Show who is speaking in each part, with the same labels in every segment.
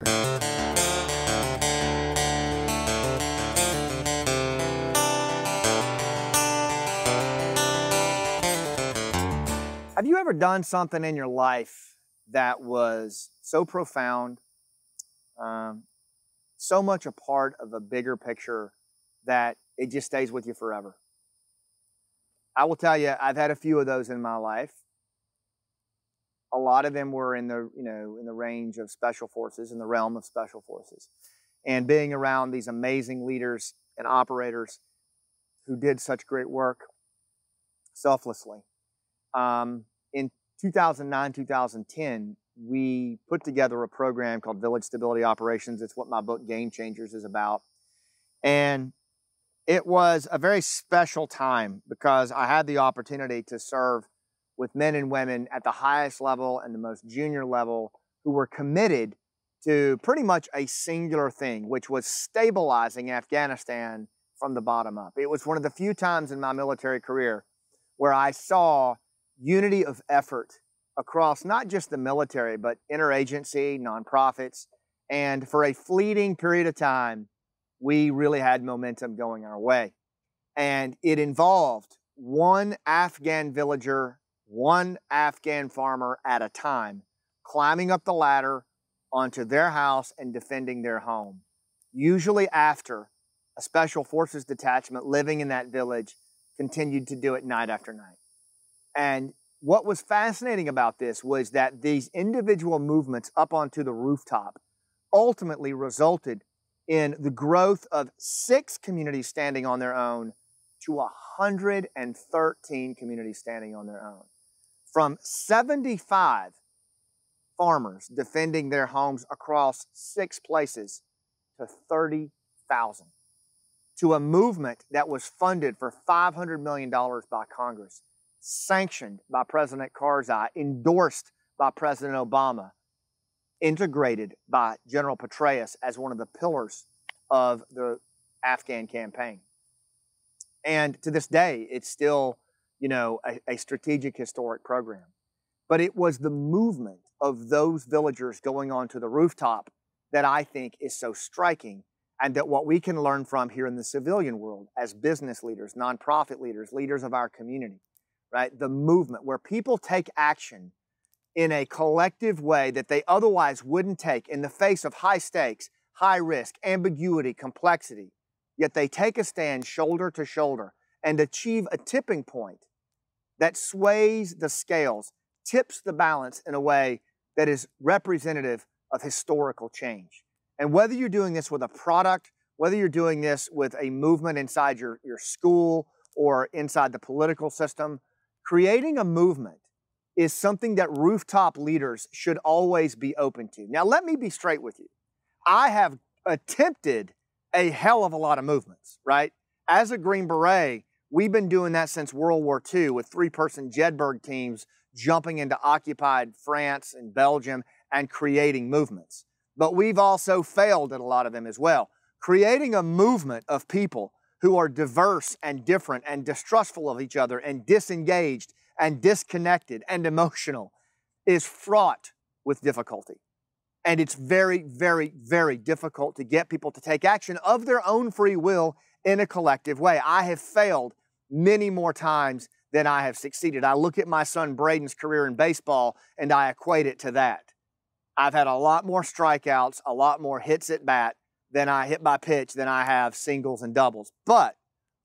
Speaker 1: Have you ever done something in your life that was so profound, so much a part of a bigger picture that it just stays with you forever? I will tell you, I've had a few of those in my life. A lot of them were in the, in the range of special forces, in the realm of special forces. And being around these amazing leaders and operators who did such great work selflessly. In 2009, 2010, we put together a program called Village Stability Operations. It's what my book Game Changers is about. And it was a very special time because I had the opportunity to serve with men and women at the highest level and the most junior level who were committed to pretty much a singular thing, which was stabilizing Afghanistan from the bottom up. It was one of the few times in my military career where I saw unity of effort across not just the military, but interagency, nonprofits. And for a fleeting period of time, we really had momentum going our way. And it involved one Afghan villager, one Afghan farmer at a time, climbing up the ladder onto their house and defending their home. Usually after a special forces detachment living in that village continued to do it night after night. And what was fascinating about this was that these individual movements up onto the rooftop ultimately resulted in the growth of 6 communities standing on their own to 113 communities standing on their own. From 75 farmers defending their homes across 6 places to 30,000. To a movement that was funded for $500 million by Congress, sanctioned by President Karzai, endorsed by President Obama, integrated by General Petraeus as one of the pillars of the Afghan campaign. And to this day, it's still, a strategic historic program. But it was the movement of those villagers going onto the rooftop that I think is so striking, and that what we can learn from here in the civilian world as business leaders, nonprofit leaders, leaders of our community, right? The movement where people take action in a collective way that they otherwise wouldn't take in the face of high stakes, high risk, ambiguity, complexity. Yet they take a stand shoulder to shoulder and achieve a tipping point that sways the scales, tips the balance in a way that is representative of historical change. And whether you're doing this with a product, whether you're doing this with a movement inside your school or inside the political system, creating a movement is something that rooftop leaders should always be open to. Now, let me be straight with you. I have attempted a hell of a lot of movements, right? As a Green Beret, we've been doing that since World War II with 3-person Jedburgh teams jumping into occupied France and Belgium and creating movements. But we've also failed at a lot of them as well. Creating a movement of people who are diverse and different and distrustful of each other and disengaged and disconnected and emotional is fraught with difficulty. And it's very, very, very difficult to get people to take action of their own free will in a collective way. I have failed many more times than I have succeeded. I look at my son Braden's career in baseball and I equate it to that. I've had a lot more strikeouts, a lot more hits at bat than I hit by pitch than I have singles and doubles. But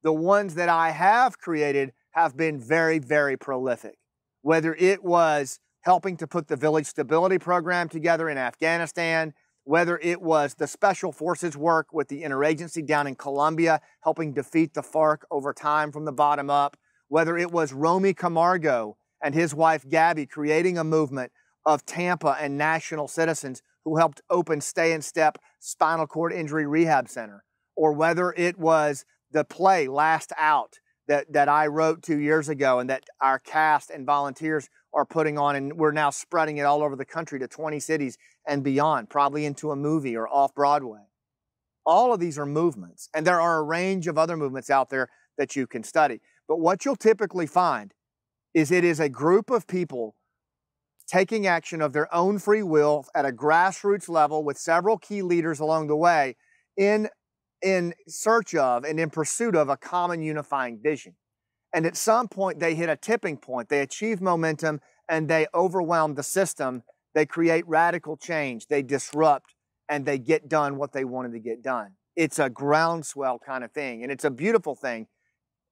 Speaker 1: the ones that I have created have been very, very prolific. Whether it was helping to put the Village Stability Program together in Afghanistan, whether it was the Special Forces work with the interagency down in Colombia, helping defeat the FARC over time from the bottom up, whether it was Romy Camargo and his wife Gabby creating a movement of Tampa and national citizens who helped open Stay and Step Spinal Cord Injury Rehab Center, or whether it was the play Last Out that I wrote 2 years ago and that our cast and volunteers are putting on, and we're now spreading it all over the country to 20 cities and beyond, probably into a movie or off Broadway. All of these are movements, and there are a range of other movements out there that you can study. But what you'll typically find is it is a group of people taking action of their own free will at a grassroots level with several key leaders along the way in search of and in pursuit of a common unifying vision. And at some point, they hit a tipping point. They achieve momentum and they overwhelm the system. They create radical change. They disrupt and they get done what they wanted to get done. It's a groundswell kind of thing, and it's a beautiful thing.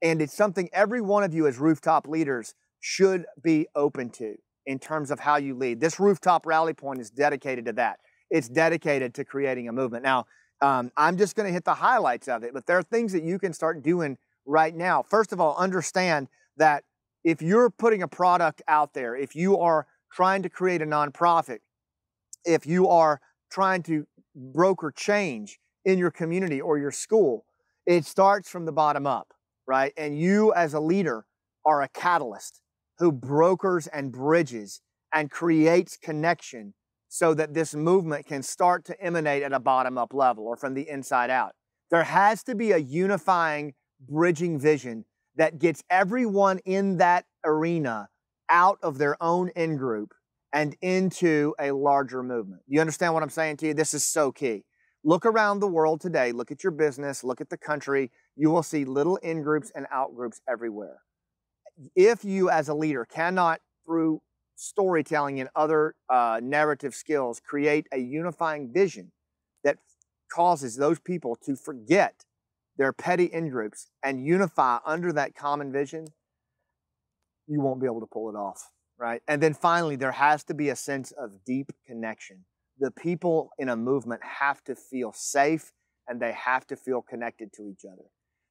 Speaker 1: And it's something every one of you as rooftop leaders should be open to in terms of how you lead. This rooftop rally point is dedicated to that. It's dedicated to creating a movement. Now, I'm just going to hit the highlights of it, but there are things that you can start doing right now. First of all, understand that if you're putting a product out there, if you are trying to create a nonprofit, if you are trying to broker change in your community or your school, it starts from the bottom up, right? And you as a leader are a catalyst who brokers and bridges and creates connection so that this movement can start to emanate at a bottom-up level or from the inside out. There has to be a unifying, bridging vision that gets everyone in that arena out of their own in-group and into a larger movement. You understand what I'm saying to you? This is so key. Look around the world today. Look at your business. Look at the country. You will see little in-groups and out-groups everywhere. If you as a leader cannot, through storytelling and other narrative skills, create a unifying vision that causes those people to forget their petty in-groups and unify under that common vision, you won't be able to pull it off, right? And then finally, there has to be a sense of deep connection. The people in a movement have to feel safe and they have to feel connected to each other.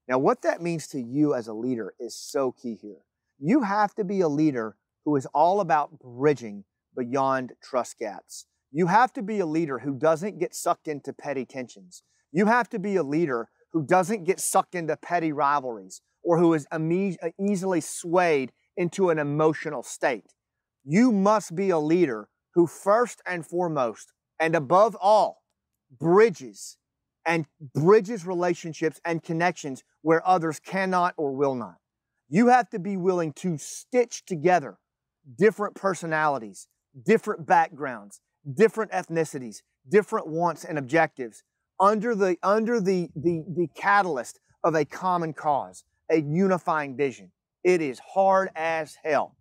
Speaker 1: Now, what that means to you as a leader is so key here. You have to be a leader who is all about bridging beyond trust gaps. You have to be a leader who doesn't get sucked into petty tensions. You have to be a leader who doesn't get sucked into petty rivalries or who is easily swayed into an emotional state. You must be a leader who first and foremost and above all bridges relationships and connections where others cannot or will not. You have to be willing to stitch together different personalities, different backgrounds, different ethnicities, different wants and objectives under the catalyst of a common cause, a unifying vision. It is hard as hell,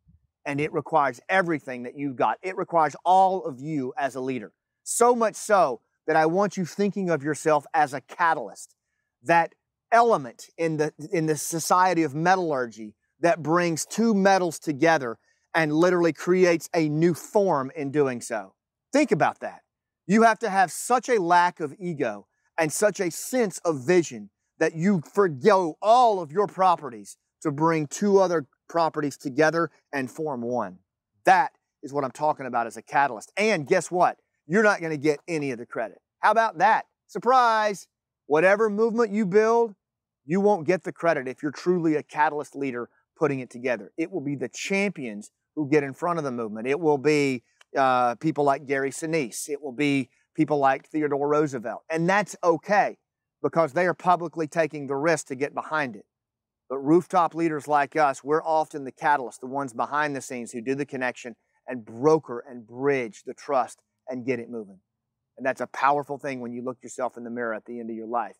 Speaker 1: and it requires everything that you've got. It requires all of you as a leader. So much so that I want you thinking of yourself as a catalyst, that element in the society of metallurgy that brings two metals together and literally creates a new form in doing so. Think about that. You have to have such a lack of ego and such a sense of vision that you forgo all of your properties to bring two other properties together and form one. That is what I'm talking about as a catalyst. And guess what? You're not going to get any of the credit. How about that? Surprise! Whatever movement you build, you won't get the credit if you're truly a catalyst leader putting it together. It will be the champions who get in front of the movement. It will be people like Gary Sinise. It will be people like Theodore Roosevelt. And that's okay because they are publicly taking the risk to get behind it. But rooftop leaders like us, we're often the catalyst, the ones behind the scenes who do the connection and broker and bridge the trust and get it moving. And that's a powerful thing when you look yourself in the mirror at the end of your life.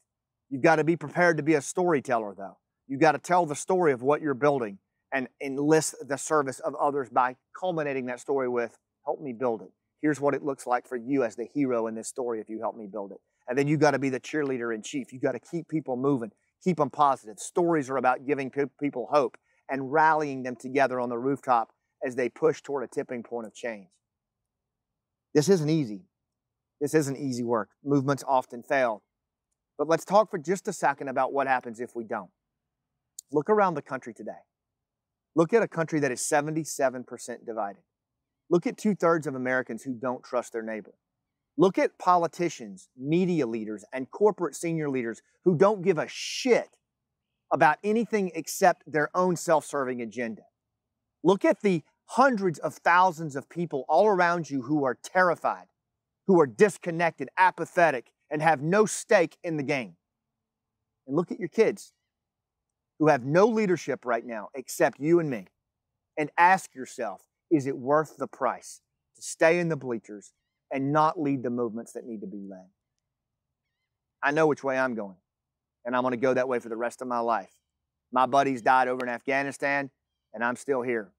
Speaker 1: You've got to be prepared to be a storyteller, though. You've got to tell the story of what you're building and enlist the service of others by culminating that story with, help me build it. Here's what it looks like for you as the hero in this story if you help me build it. And then you've got to be the cheerleader in chief. You've got to keep people moving, keep them positive. Stories are about giving people hope and rallying them together on the rooftop as they push toward a tipping point of change. This isn't easy. This isn't easy work. Movements often fail. But let's talk for just a second about what happens if we don't. Look around the country today. Look at a country that is 77% divided. Look at 2/3 of Americans who don't trust their neighbor. Look at politicians, media leaders, and corporate senior leaders who don't give a shit about anything except their own self-serving agenda. Look at the hundreds of thousands of people all around you who are terrified, who are disconnected, apathetic, and have no stake in the game. And look at your kids who have no leadership right now except you and me. And ask yourself, is it worth the price? stay in the bleachers and not lead the movements that need to be led. I know which way I'm going, and I'm going to go that way for the rest of my life. My buddies died over in Afghanistan, and I'm still here.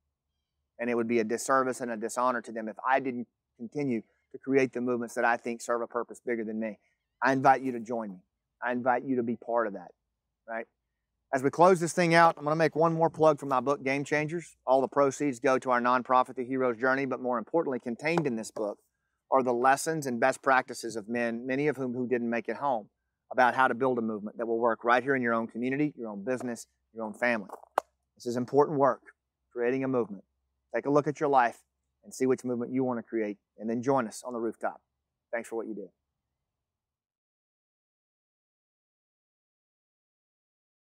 Speaker 1: And it would be a disservice and a dishonor to them if I didn't continue to create the movements that I think serve a purpose bigger than me. I invite you to join me. I invite you to be part of that, right? As we close this thing out, I'm going to make one more plug for my book, Game Changers. All the proceeds go to our nonprofit, The Hero's Journey, but more importantly, contained in this book are the lessons and best practices of men, many of whom didn't make it home, about how to build a movement that will work right here in your own community, your own business, your own family. This is important work, creating a movement. Take a look at your life and see which movement you want to create, and then join us on the rooftop. Thanks for what you do.